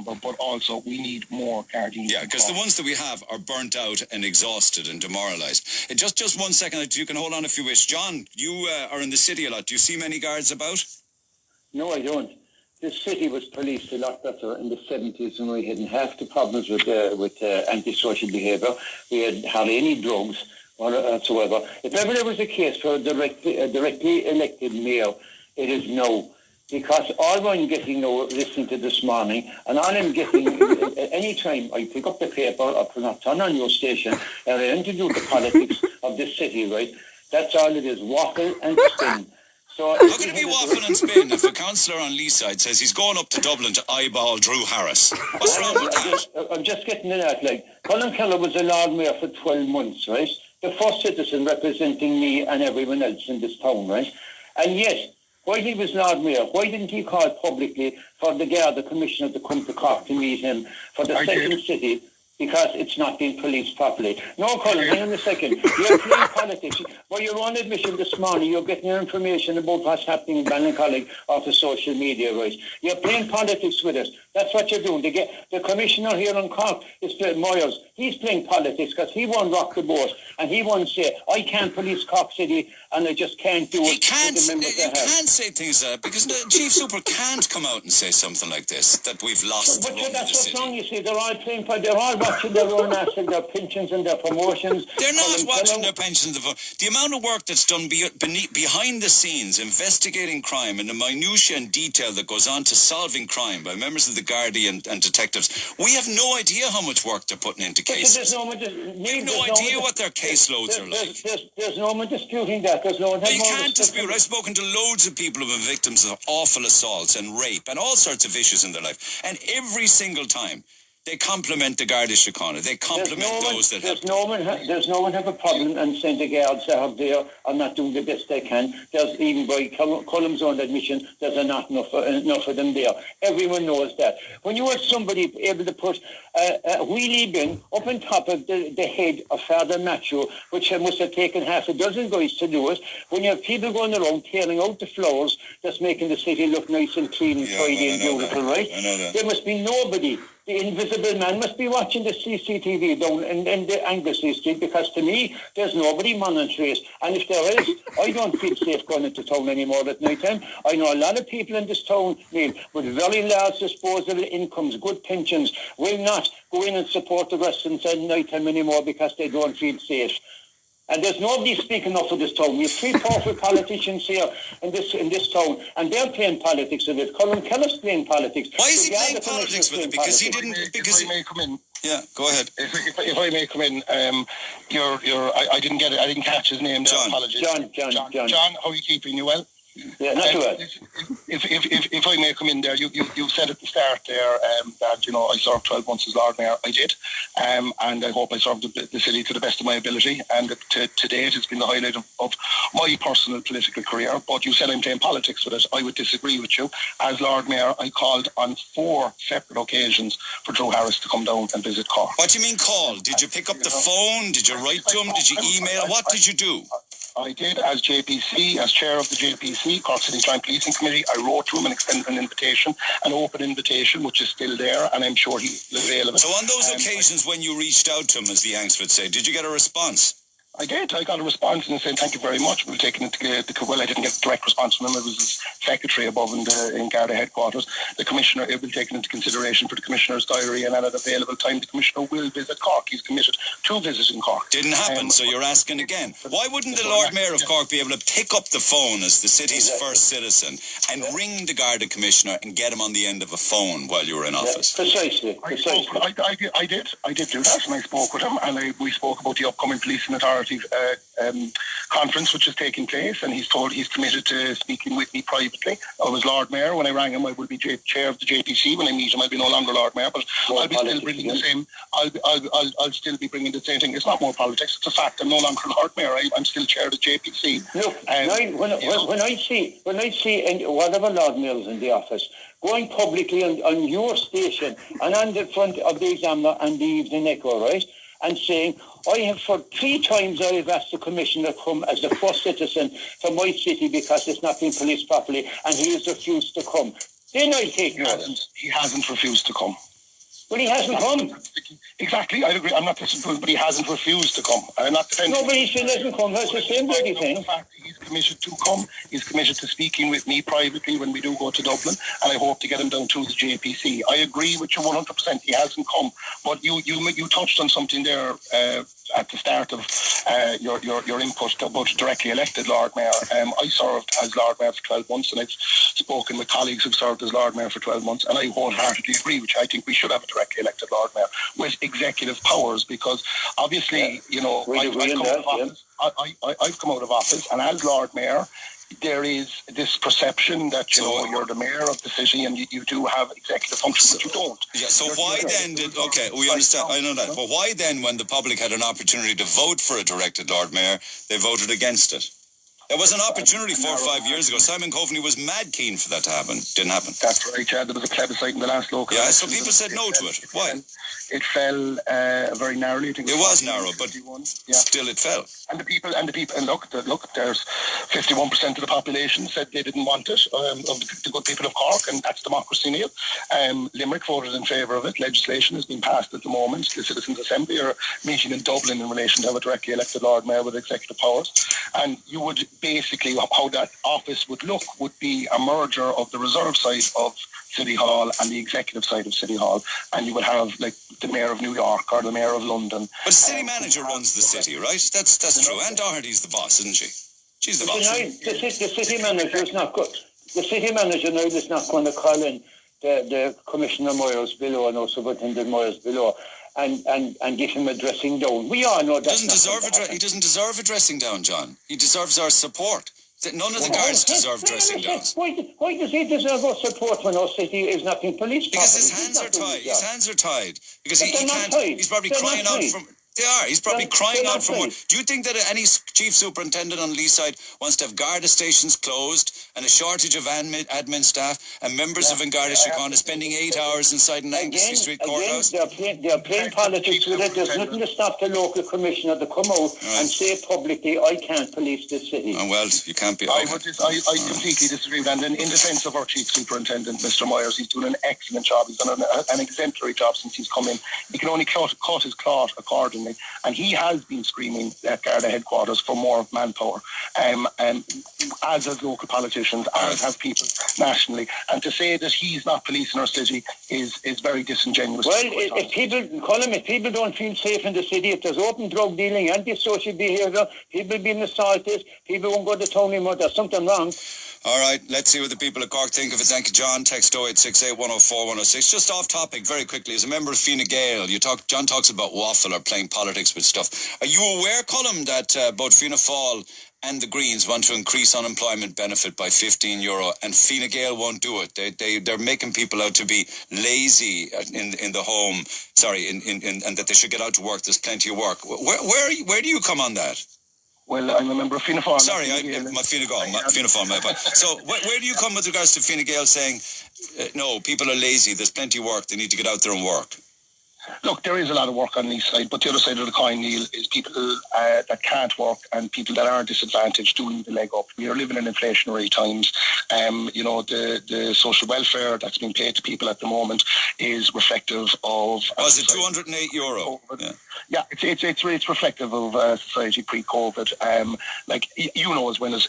but also we need more Gardaí. Yeah, because the ones that we have are burnt out and exhausted and demoralised. Just 1 second, you can hold on if you wish. John, you are in the city a lot. Do you see many guards about? No, I don't. This city was policed a lot better in the 70s when we had half the problems with antisocial behaviour. We had hardly any drugs whatsoever. If ever there was a case for a directly elected mayor, it is no. Because all I'm getting now, listening to this morning, and all I'm getting, any time I pick up the paper or turn on your station, and I introduce the politics of this city, right, that's all it is, waffle and spin. So how can it be waffle and spin if a councillor on Leeside says he's going up to Dublin to eyeball Drew Harris? What's wrong with that? I'm just getting to that, like, Colm Kelleher was a Lord Mayor for 12 months, right? The first citizen representing me and everyone else in this town, right? And yet, why he was Lord Mayor, why didn't he call publicly for the Garda Commissioner to come to Cork to meet him for the second city? Because it's not being policed properly. No, Colin, hang on a second. You're playing politics. By your own admission this morning, you're getting your information about what's happening in Ballincollig off the social media, right? You're playing politics with us. That's what you're doing. The commissioner here in Cork is playing Moyers. He's playing politics because he won't rock the boat and he won't say, I can't police Cork City and I just can't do it. He can't say things like that because the Chief Super can't come out and say something like this, that we've lost the run of the city. Wrong, you see. They're all playing they're all watching their own ass and their pensions and their promotions. They're not watching their pensions. The amount of work that's done behind the scenes, investigating crime and the minutiae and detail that goes on to solving crime by members of the Gardaí and detectives. We have no idea how much work they're putting into cases. We have no idea what their caseloads are like. There's no one disputing that. You can't dispute. I've spoken to loads of people who have been victims of awful assaults and rape and all sorts of issues in their life. And every single time, they compliment the Garda Síochána. They compliment those that help. There's no one have a problem and saying the guards are there are not doing the best they can. There's even by Colm's own admission, there's not enough of them there. Everyone knows that. When you have somebody able to put a wheelie bin up on top of the head of Father Matthew, which must have taken half a dozen guys to do it, when you have people going around tearing out the floors, that's making the city look nice and clean and tidy and beautiful, right? I know that. There must be nobody. The invisible man must be watching the CCTV down in the Anglesey Street because to me, there's nobody monitoring it. And if there is, I don't feel safe going into town anymore at night time. I know a lot of people in this town, Neil, with very large disposable incomes, good pensions, will not go in and support the residents at night time anymore because they don't feel safe. And there's nobody speaking up for this town. We have three powerful politicians here in this town, and they're playing politics with it. Colm Kelleher's playing politics. Why is he playing politics with it? Because he didn't. Because if I may come in. Yeah, go ahead. If I may come in, I didn't get it. I didn't catch his name. John. Apologies. John. John, how are you keeping? You well? Yeah, not too well. If I may come in there, you said at the start there that I served 12 months as Lord Mayor. I did, and I hope I served the city to the best of my ability. And to date, it's been the highlight of my personal political career. But you said I'm playing politics with it. I would disagree with you. As Lord Mayor, I called on 4 separate occasions for Drew Harris to come down and visit Cork. What do you mean call? Did you pick up the phone? Did you write to him? Did you email? What did you do? I did, as JPC, as chair of the JPC, Cork City Joint Policing Committee. I wrote to him and extended an invitation, an open invitation, which is still there, and I'm sure he's available. So on those occasions when you reached out to him, as the Yanks would say, did you get a response? I did. I got a response and said, thank you very much. We'll take it well, I didn't get a direct response from him. I was his secretary above in Garda headquarters. The commissioner, it will take it into consideration for the commissioner's diary, and at an available time, the commissioner will visit Cork. He's committed to visiting Cork. Didn't happen, so you're asking again. Why wouldn't the Lord Mayor of Cork be able to pick up the phone as the city's first citizen and ring the Garda commissioner and get him on the end of a phone while you were in office? Precisely. I did do that, and I spoke with him, and we spoke about the upcoming policing authority conference which is taking place, and he's committed to speaking with me privately. I was Lord Mayor. When I rang him, I will be chair of the JPC. When I meet him, I'll be no longer Lord Mayor, but I'll be still bringing the same. I'll still be bringing the same thing. It's not more politics. It's a fact. I'm no longer Lord Mayor. I'm still chair of the JPC. Look, when I see whatever Lord Mayor's in the office going publicly on your station and on the front of the Examiner and the Evening Echo, right, and saying, I have for 3 times I have asked the commissioner to come as the first citizen for my city because it's not being policed properly, and he has refused to come. Then I'll take notice. He hasn't refused to come. Well, he hasn't come. Exactly, I agree. I'm not disagreeing, but he hasn't refused to come. I'm not defending. No, but he still hasn't come. That's the same bloody thing. The fact that he's committed to come. He's committed to speaking with me privately when we do go to Dublin, and I hope to get him down to the JPC. I agree with you 100%. He hasn't come, but you touched on something there at the start of your input about directly elected Lord Mayor. I served as Lord Mayor for 12 months, and I've spoken with colleagues who've served as Lord Mayor for 12 months, and I wholeheartedly agree with you. I think we should have a directly elected Lord Mayor with executive powers, because obviously, I've come out of office, and as Lord Mayor, there is this perception that you're the mayor of the city and you do have executive functions, but you don't. Yeah. So why then did? Okay, we understand. I know that. But why then, when the public had an opportunity to vote for a directed Lord Mayor, they voted against it? There was an opportunity 4 or 5 years ago. Simon Coveney was mad keen for that to happen. Didn't happen. That's right, yeah. There was a plebiscite in the last local election. So people said no to it. Why? It fell very narrowly. I think it was narrow, but still it fell. And the people, and look, there's 51% of the population said they didn't want it, of the good people of Cork, and that's democracy, Neil. Limerick voted in favour of it. Legislation has been passed at the moment. The Citizens' Assembly are meeting in Dublin in relation to have a directly elected Lord Mayor with executive powers. And you would basically, how that office would look would be a merger of the reserve side of City Hall and the executive side of City Hall, and you would have like the Mayor of New York or the Mayor of London. But city manager runs the city, right? That's true. Anne Doherty's the boss, isn't she? She's the boss. The city manager is not good. The city manager now is not going to call in the Commissioner Moyers below and also Superintendent Moyers below and give him a dressing down. We all know that. He doesn't deserve a dressing down, John. He deserves our support. None of the guards deserve dressing downs. Why does he deserve our support when our city is not in police? Because his hands are tied. His hands are tied. Because he can't. He's probably crying out from. They are. He's probably crying out for more. Do you think that any chief superintendent on Leeside wants to have Garda stations closed and a shortage of admin staff and members of An Garda Síochána spending 8 hours inside an Anglesey Street courthouse? They're playing politics with it. There's nothing to stop the local commissioner to come out and say publicly, I can't police this city. Oh, well, you can't be. I completely disagree with that. And in defence of our chief superintendent, Mr. Moyers, he's doing an excellent job. He's done an exemplary job since he's come in. He can only cut his cloth accordingly. And he has been screaming at Garda headquarters for more manpower, as have local politicians, as have people nationally. And to say that he's not policing our city is very disingenuous. Well, if people don't feel safe in the city, if there's open drug dealing, antisocial behaviour, people being assaulted, people won't go to town anymore, there's something wrong. All right, let's see what the people of Cork think of it. Thank you, John. Text 0868 104 106. Just off topic, very quickly, as a member of Fine Gael, John talks about waffle or playing politics with stuff. Are you aware, Colm, that both Fianna Fáil and the Greens want to increase unemployment benefit by €15, and Fine Gael won't do it? They're making people out to be lazy in the home. Sorry, and that they should get out to work. There's plenty of work. Where do you come on that? Well, I'm a member of Fianna Fáil. Sorry, my Fianna Fáil, my bad. So, where do you come with regards to Fine Gael saying, no, people are lazy, there's plenty of work, they need to get out there and work? Look, there is a lot of work on the east side, but the other side of the coin, Neil, is people that can't work and people that are disadvantaged do need a leg up. We are living in inflationary times. The social welfare that's being paid to people at the moment is reflective of... Was it €208? Yeah, it's reflective of society pre-COVID. As well as